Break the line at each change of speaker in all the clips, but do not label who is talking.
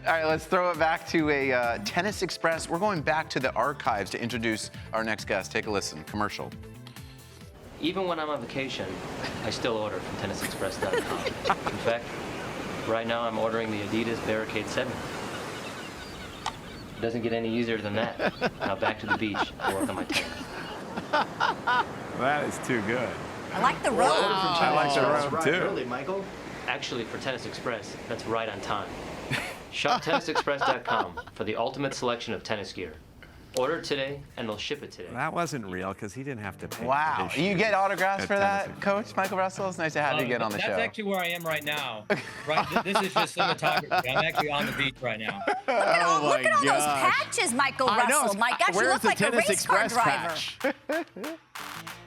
All right, let's throw it back to a Tennis Express. We're going back to the archives to introduce our next guest. Take a listen. Commercial.
Even when I'm on vacation, I still order from tennisexpress.com. In fact, right now I'm ordering the Adidas Barricade 7. It doesn't get any easier than that. Now back to the beach to work on my tennis.
That is too good.
I like the robe.
Wow.
I like the robe, too.
Early, Michael. Actually, for Tennis Express, that's right on time. Shop tennisexpress.com for the ultimate selection of tennis gear. Order today, and they'll ship it today.
That wasn't real because he didn't have to pay.
Wow.
for his
You get
shoes
autographs
at
for that,
Tennis
Coach Michael Russell? It's nice to have you again on the show.
That's actually where I am right now. Right, this is just cinematography. I'm actually on the beach right now.
Look at all those patches, Michael Russell. My gosh, you look like a race car driver.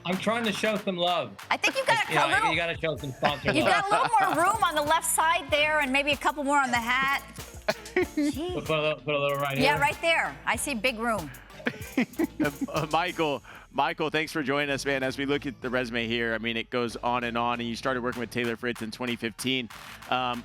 I'm trying to show some love.
I think you've got a little.
You got to show some sponsor
You've
love.
got a little more room on the left side there, and maybe a couple more on the hat. Gee.
Put a little right here.
Yeah, right there. I see big room.
Michael, thanks for joining us, man. As we look at the resume here, I mean, it goes on, and you started working with Taylor Fritz in 2015.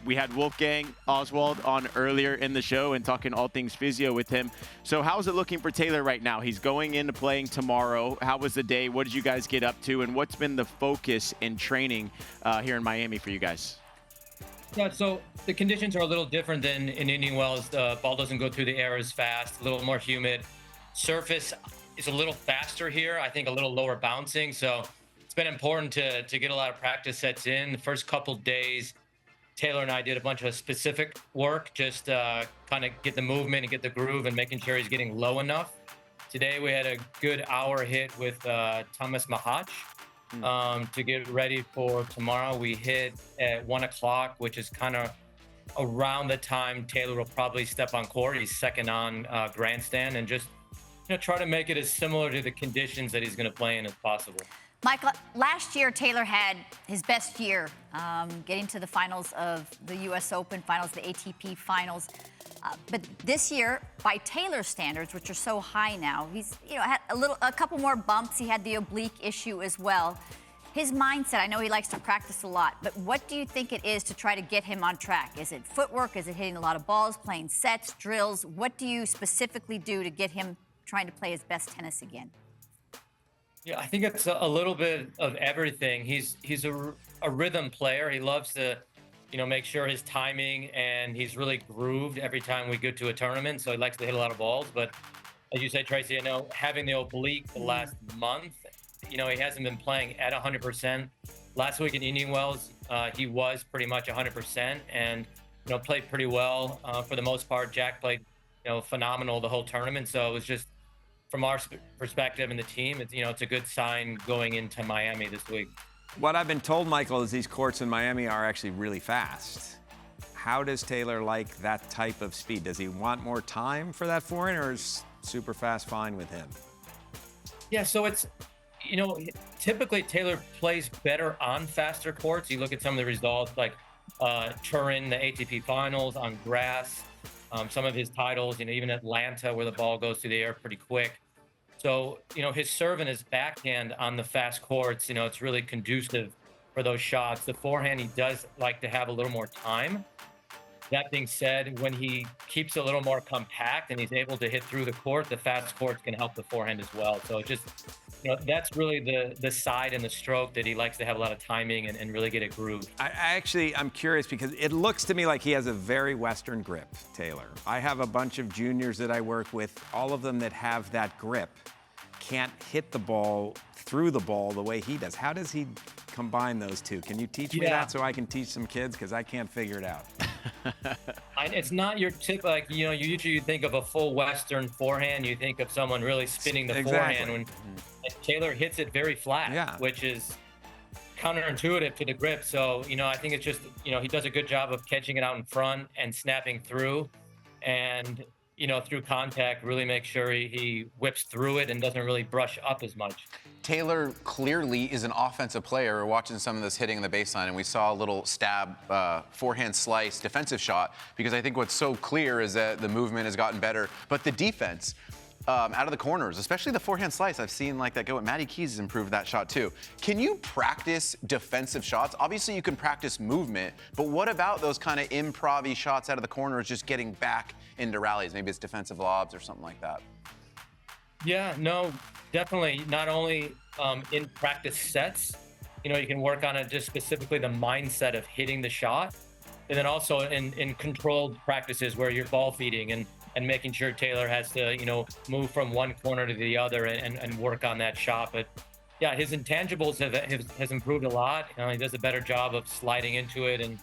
We had Wolfgang Oswald on earlier in the show and talking all things physio with him. So how's it looking for Taylor right now? He's going into playing tomorrow. How was the day? What did you guys get up to? And what's been the focus in training here in Miami for you guys?
Yeah, so the conditions are a little different than in Indian Wells. The ball doesn't go through the air as fast, a little more humid. Surface is a little faster here, I think a little lower bouncing. So it's been important to get a lot of practice sets in. The first couple days, Taylor and I did a bunch of specific work, just kind of get the movement and get the groove and making sure he's getting low enough. Today we had a good hour hit with Thomas Mahach. To get ready for tomorrow. We hit at 1 o'clock, which is kind of around the time Taylor will probably step on court. He's second on grandstand, and just try to make it as similar to the conditions that he's going to play in as possible.
Michael, last year Taylor had his best year, getting to the finals of the U.S. Open, finals, the ATP finals. But this year, by Taylor's standards, which are so high now, he's had a couple more bumps. He had the oblique issue as well. His mindset, I know he likes to practice a lot, but what do you think it is to try to get him on track? Is it footwork? Is it hitting a lot of balls, playing sets, drills? What do you specifically do to get him trying to play his best tennis again?
Yeah, I think it's a little bit of everything. He's a rhythm player. He loves to make sure his timing, and he's really grooved every time we go to a tournament. So he likes to hit a lot of balls. But as you said, Tracy, having the oblique the last month, he hasn't been playing at 100%. Last week in Indian Wells, he was pretty much 100% and, played pretty well for the most part. Jack played, phenomenal the whole tournament. So it was just, from our perspective and the team, it's a good sign going into Miami this week.
What I've been told, Michael, is these courts in Miami are actually really fast. How does Taylor like that type of speed? Does he want more time for that forehand, or is super fast fine with him?
Yeah, so it's, typically Taylor plays better on faster courts. You look at some of the results, like Turin, the ATP finals on grass, some of his titles, even Atlanta, where the ball goes through the air pretty quick. So, his serve and his backhand on the fast courts, it's really conducive for those shots. The forehand, he does like to have a little more time. That being said, when he keeps a little more compact and he's able to hit through the court, the fast courts can help the forehand as well. So it's just, that's really the side and the stroke that he likes to have a lot of timing and really get it grooved.
I'm curious because it looks to me like he has a very Western grip, Taylor. I have a bunch of juniors that I work with, all of them that have that grip can't hit the ball through the ball the way he does. How does he combine those two? Can you teach me that so I can teach some kids? Because I can't figure it out.
It's not your tip, you usually think of a full Western forehand. You think of someone really spinning the forehand. When Taylor hits it very flat, which is counterintuitive to the grip. So, I think it's just, he does a good job of catching it out in front and snapping through. And, through contact, really make sure he whips through it and doesn't really brush up as much.
Taylor clearly is an offensive player. We're watching some of this hitting in the baseline, and we saw a little stab, forehand slice, defensive shot, because I think what's so clear is that the movement has gotten better. But the defense, out of the corners, especially the forehand slice. I've seen like that go. Matty Keys has improved that shot too. Can you practice defensive shots? Obviously, you can practice movement, but what about those kind of improv-y shots out of the corners, just getting back into rallies? Maybe it's defensive lobs or something like that.
Yeah, no, definitely. Not only in practice sets, you can work on it, just specifically the mindset of hitting the shot. And then also in controlled practices where you're ball feeding and making sure Taylor has to, move from one corner to the other and work on that shot. But yeah, his intangibles has improved a lot. He does a better job of sliding into it. And,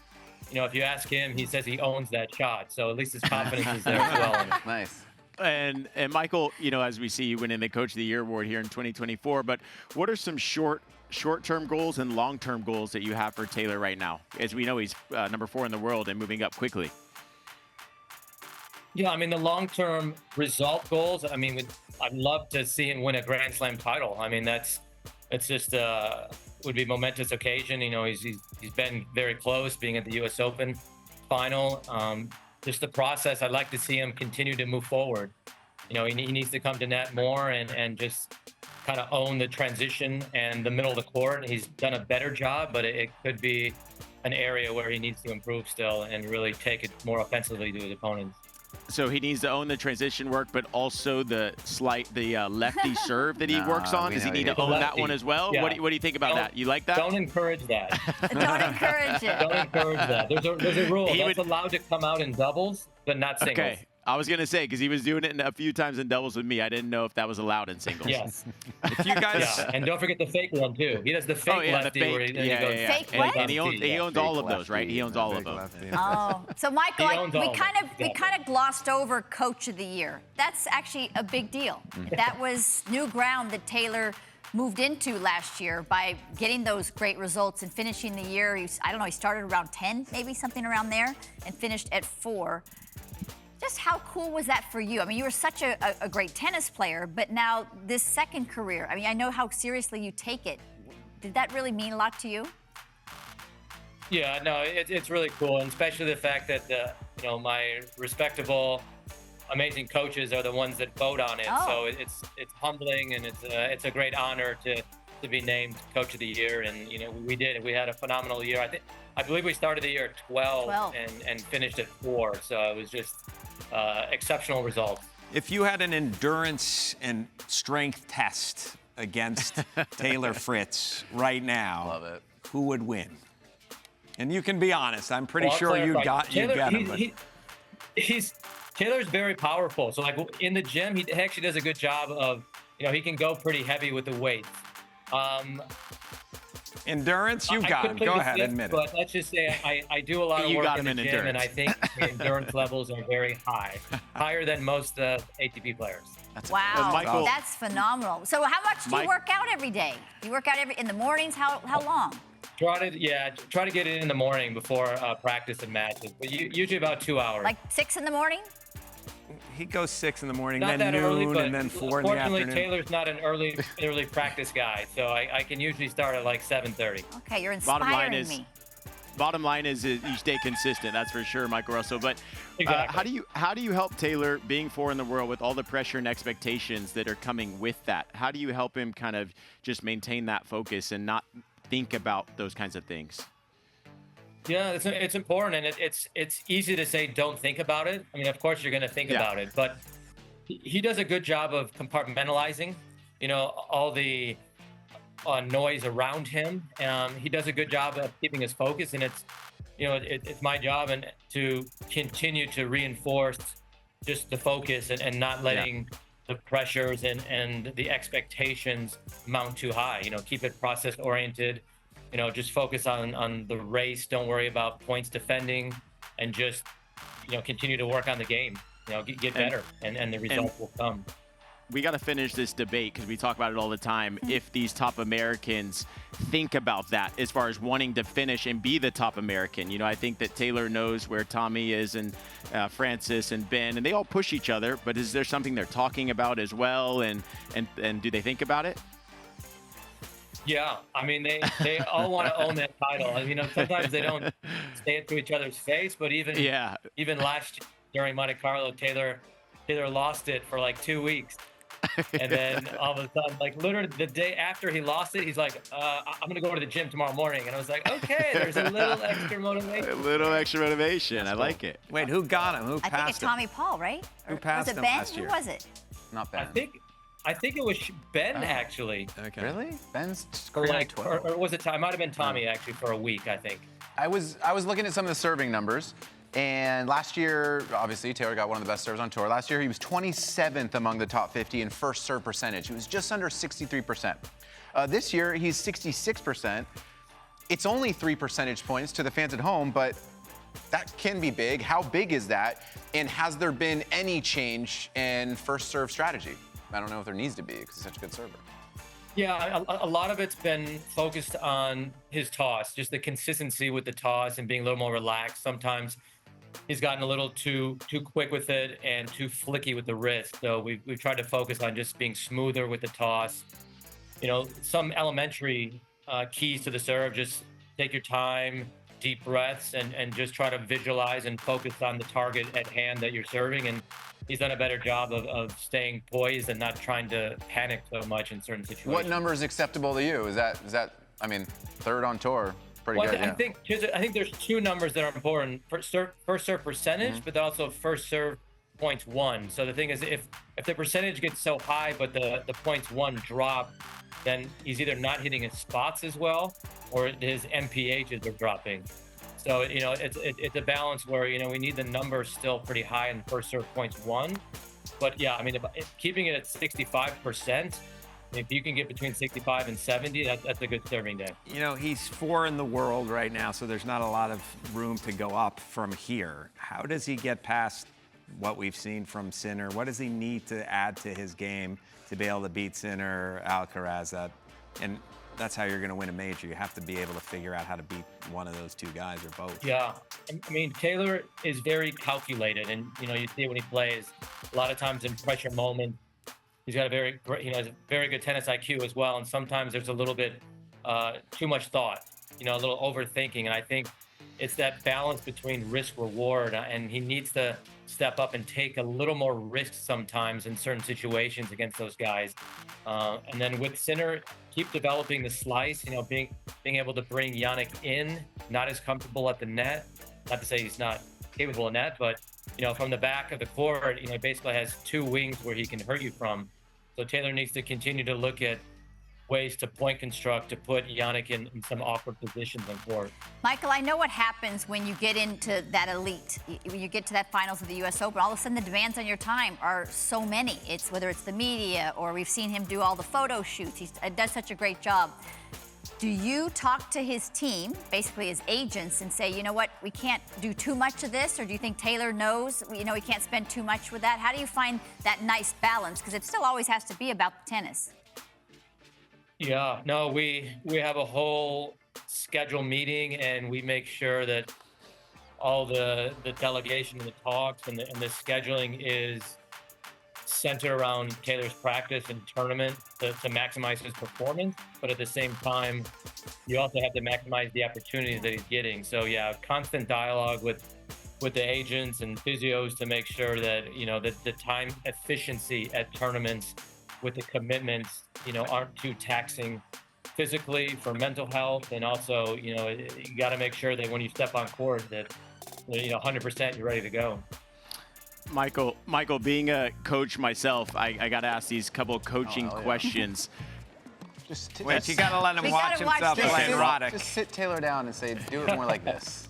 if you ask him, he says he owns that shot. So at least his confidence is there as well.
Nice.
And Michael, as we see you winning the Coach of the Year award here in 2024, but what are some short-term goals and long-term goals that you have for Taylor right now? As we know, he's number 4 in the world and moving up quickly.
Yeah, the long-term result goals, I'd love to see him win a Grand Slam title. It's just would be a momentous occasion. He's been very close, being at the U.S. Open final. Just the process, I'd like to see him continue to move forward. He needs to come to net more and just kind of own the transition and the middle of the court. He's done a better job, but it could be an area where he needs to improve still and really take it more offensively to his opponents.
So he needs to own the transition work, but also the lefty serve that he works on. Does he need to own that one as well?
Yeah.
What do you think about that? You like that?
Don't encourage that.
Don't encourage it.
Don't encourage that. There's a rule. That's allowed to come out in doubles, but not singles.
Okay. I was going to say, because he was doing it a few times in doubles with me. I didn't know if that was allowed in singles.
Yes.
If you guys,
Yeah, and don't forget the fake one too. He does the fake lefty where he goes.
Fake what?
And he owns all of those, right? He owns all of them.
Oh, so Michael,
He owns all of them.
we kind of glossed over Coach of the Year. That's actually a big deal. That was new ground that Taylor moved into last year by getting those great results and finishing the year. He started around 10, maybe something around there, and finished at 4. Just how cool was that for you? You were such a great tennis player, but now this second career, I know how seriously you take it. Did that really mean a lot to you?
Yeah, no, it's really cool, and especially the fact that my respectable, amazing coaches are the ones that vote on it.
Oh.
So it's humbling, and it's a great honor to be named Coach of the Year. And we had a phenomenal year. I believe we started the year at 12. And finished at 4. So it was just exceptional results.
if you had an endurance and strength test against Taylor Fritz right now,
Love it.
who would win? And you can be honest. I'm pretty
Well, I'll
sure you
clarify.
got him.
But Taylor's very powerful. So like in the gym, he actually does a good job of, he can go pretty heavy with the weights.
Endurance, you
I
got
could
him.
plead
Go
the
ahead,
fifth,
admit it.
But let's just say I do a lot of
You
work
got
in
him
the
in
gym, and I
endurance.
think the endurance levels are very high, higher than most ATP players.
Wow,
Michael-
that's phenomenal. So how much do you
Mike-
work out every day? Do you work out in the mornings? How long?
Try to get it in the morning before practice and matches, but usually about 2 hours.
Like 6 in the morning?
He goes 6 in the morning,
Not
then
that early,
noon,
but
and then 4 in the
fortunately,
afternoon.
Taylor's not an early practice guy, so I can usually start at like 7:30.
Okay, you're
Bottom line
inspiring
is-
me.
Bottom line is you stay consistent. That's for sure, Michael Russell. But
Exactly.
how do you help Taylor being 4 in the world with all the pressure and expectations that are coming with that? How do you help him kind of just maintain that focus and not think about those kinds of things?
Yeah, it's important, and it's easy to say don't think about it. I mean, of course you're going to think
Yeah.
about it, but he does a good job of compartmentalizing, all the noise around him. He does a good job of keeping his focus, and it's my job and to continue to reinforce just the focus and not letting the pressures and the expectations mount too high. Keep it process oriented. Just focus on the race. Don't worry about points defending, and just continue to work on the game. Get better, and the results will come.
We got to finish this debate because we talk about it all the time. If these top Americans think about that as far as wanting to finish and be the top American, I think that Taylor knows where Tommy is and Francis and Ben, and they all push each other. But is there something they're talking about as well? And do they think about it?
Yeah, I mean, they all want to own that title. Sometimes they don't say it to each other's face, but even last year during Monte Carlo, Taylor Taylor lost it for like 2 weeks. And then all of a sudden, like literally the day after he lost it, he's like, I'm gonna go to the gym tomorrow morning. And I was like, okay, there's a little extra motivation.
A little extra motivation. I like it.
Wait, who got him? Who
I think
passed
it's
him?
Tommy Paul, right?
Who
Or
passed
was it
him
Ben?
last year?
Who was it?
Not Ben.
I think it was Ben actually.
Okay.
Really? Ben's
Or
scoring
like,
12.
or was it? It might have been Tommy actually for a week, I think.
I was looking at some of the serving numbers, and last year, obviously, Taylor got one of the best serves on tour. Last year, he was 27th among the top 50 in first serve percentage. He was just under 63%. This year, he's 66%. It's only 3 percentage points to the fans at home, but that can be big. How big is that? And has there been any change in first serve strategy? I don't know if there needs to be because he's such a good server.
Yeah, a lot of it's been focused on his toss, just the consistency with the toss and being a little more relaxed. Sometimes he's gotten a little too quick with it and too flicky with the wrist. So we've tried to focus on just being smoother with the toss. You know, some elementary keys to the serve, just take your time, deep breaths, and just try to visualize and focus on the target at hand that you're serving. And he's done a better job of staying poised and not trying to panic so much in certain situations.
What number is acceptable to you? Is that I mean, third on tour, pretty
Well,
good.
I think there's two numbers that are important: first serve percentage, but also first serve points won. So the thing is, if the percentage gets so high, but the points won drop, then he's either not hitting his spots as well, or his MPHs are dropping. So, you know, it's a balance where, you know, we need the numbers still pretty high in first serve points won. But yeah, I mean, if keeping it at 65%, if you can get between 65 and 70, that's a good serving day.
You know, he's 4 in the world right now, so there's not a lot of room to go up from here. How does he get past what we've seen from Sinner? What does he need to add to his game to be able to beat Sinner, Alcaraz? And that's how you're going to win a major. You have to be able to figure out how to beat one of those two guys or both.
Yeah, I mean, Taylor is very calculated, and you know, you see it when he plays. A lot of times in pressure moments, he's got a very good tennis IQ as well. And sometimes there's a little bit too much thought, you know, a little overthinking. And I think it's that balance between risk reward, and he needs to step up and take a little more risk sometimes in certain situations against those guys. And then with Sinner, keep developing the slice, you know, being able to bring Yannick in, not as comfortable at the net. Not to say he's not capable of net, but, you know, from the back of the court, you know, he basically has two wings where he can hurt you from. So Taylor needs to continue to look at ways to point construct to put Yannick in some awkward positions on court.
Michael, I know what happens when you get into that elite. When you get to that finals of the U.S. Open, all of a sudden the demands on your time are so many. It's whether it's the media or we've seen him do all the photo shoots. He does such a great job. Do you talk to his team, basically his agents, and say, you know what, we can't do too much of this? Or do you think Taylor knows, you know, we can't spend too much with that? How do you find that nice balance? Because it still always has to be about the tennis.
Yeah, no, we have a whole schedule meeting, and we make sure that all the delegation and the talks and the scheduling is centered around Taylor's practice and tournament to maximize his performance. But at the same time, you also have to maximize the opportunities that he's getting. So yeah, constant dialogue with the agents and physios to make sure that, you know, that the time efficiency at tournaments with the commitments, you know, aren't too taxing physically for mental health. And also, you know, you got to make sure that when you step on court that, you know, 100% you're ready to go.
Michael, being a coach myself, I got to ask these couple coaching questions.
Wait, you got to let him
We
watch
gotta watch
himself
this.
play erotic.
Just sit Taylor down and say, do it more like this.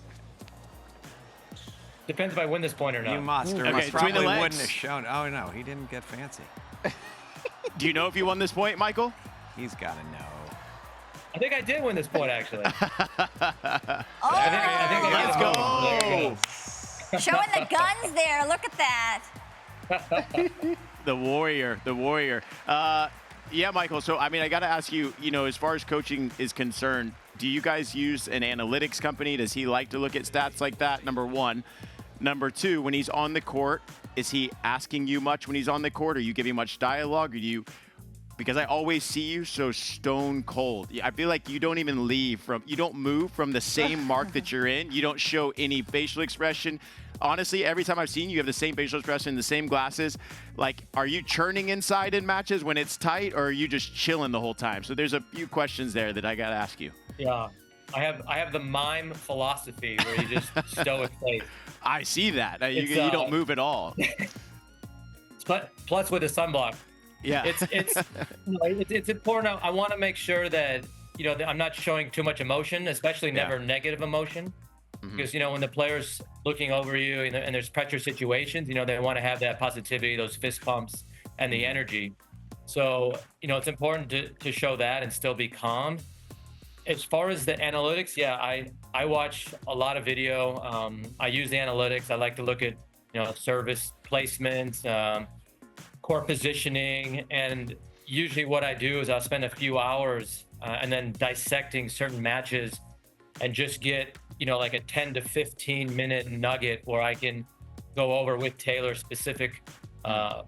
Depends if I win this point or not.
You must, or
Okay,
must
between the
probably
legs.
wouldn't have shown. Oh, no, he didn't get fancy.
Do you know if you won this point, Michael?
He's got to know.
I think I did win this point, actually.
Oh,
I think I
Let's
did.
go.
There you go.
showing the guns there. Look at that.
The warrior. Yeah, Michael. So, I mean, I got to ask you, you know, as far as coaching is concerned, do you guys use an analytics company? Does he like to look at stats like that? Number one. Number two, when he's on the court, is he asking you much when he's on the court? Are you giving much dialogue? Or do you, because I always see you so stone cold. I feel like you don't even you don't move from the same mark that you're in. You don't show any facial expression. honestly, every time I've seen you, you have the same facial expression, the same glasses. Like, are you churning inside in matches when it's tight, or are you just chilling the whole time? So there's a few questions there that I got to ask you.
Yeah. I have the mime philosophy where you just stoic face.
I see that. You don't move at all.
Plus with the sunblock.
Yeah.
It's important. I want to make sure that, that I'm not showing too much emotion, especially never negative emotion. Because, when the player's looking over you and there's pressure situations, they want to have that positivity, those fist pumps, and the energy. So, it's important to show that and still be calm. As far as the analytics, I watch a lot of video. I use the analytics. I like to look at, service placements, court positioning, and usually what I do is I'll spend a few hours and then dissecting certain matches and just get, like a 10 to 15 minute nugget where I can go over with Taylor specific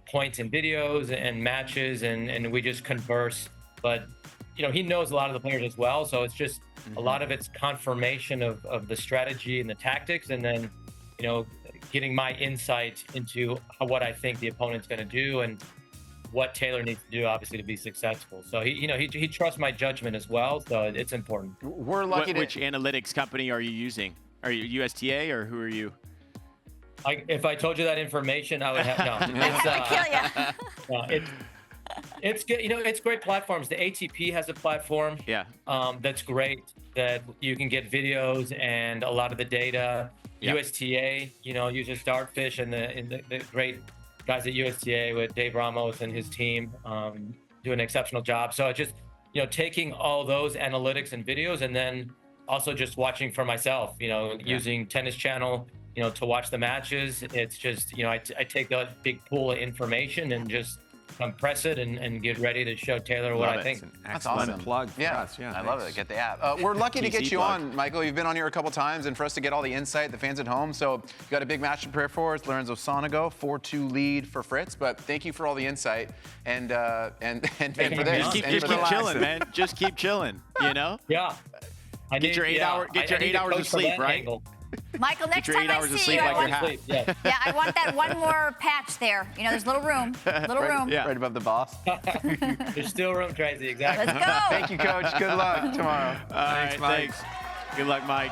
points in videos and matches, and we just converse. But he knows a lot of the players as well, so it's just a lot of it's confirmation of the strategy and the tactics, and then getting my insight into what I think the opponent's going to do and what Taylor needs to do, obviously, to be successful. So he trusts my judgment as well, so it's important.
We're lucky.
Which analytics company are you using? Are you USTA, or who are you?
If I told you that information, I would have no. It's good. It's great platforms. The ATP has a platform.
Yeah.
That's great. That you can get videos and a lot of the data. Yep. USTA, uses Dartfish and the great guys at USTA with Dave Ramos and his team do an exceptional job. So it's just, taking all those analytics and videos, and then also just watching for myself, using Tennis Channel, to watch the matches. It's just, I take that big pool of information and just compress it and get ready to show Taylor what I think.
That's
Excellent
awesome.
plug for
Yeah,
us. Yeah,
I love it. Get the app. We're lucky to get you on, Michael. You've been on here a couple times, and for us to get all the insight, the fans at home. So you got a big match to prepare for. It's Lorenzo Sonego, 4-2 lead for Fritz. But thank you for all the insight and for this.
Just keep chilling, man. Just keep chilling.
Yeah.
Get your 8 hours of sleep, right?
Angle.
Michael, next
Get your 8
time I
hours of
see you,
sleep
I
like you're
want,
half.
Yeah.
I want that one more patch there. There's a little room.
Yeah.
Right above the boss.
There's still room, Tracy. Exactly.
Let's go.
Thank you, Coach. Good luck tomorrow.
All right, thanks. Good luck, Mike.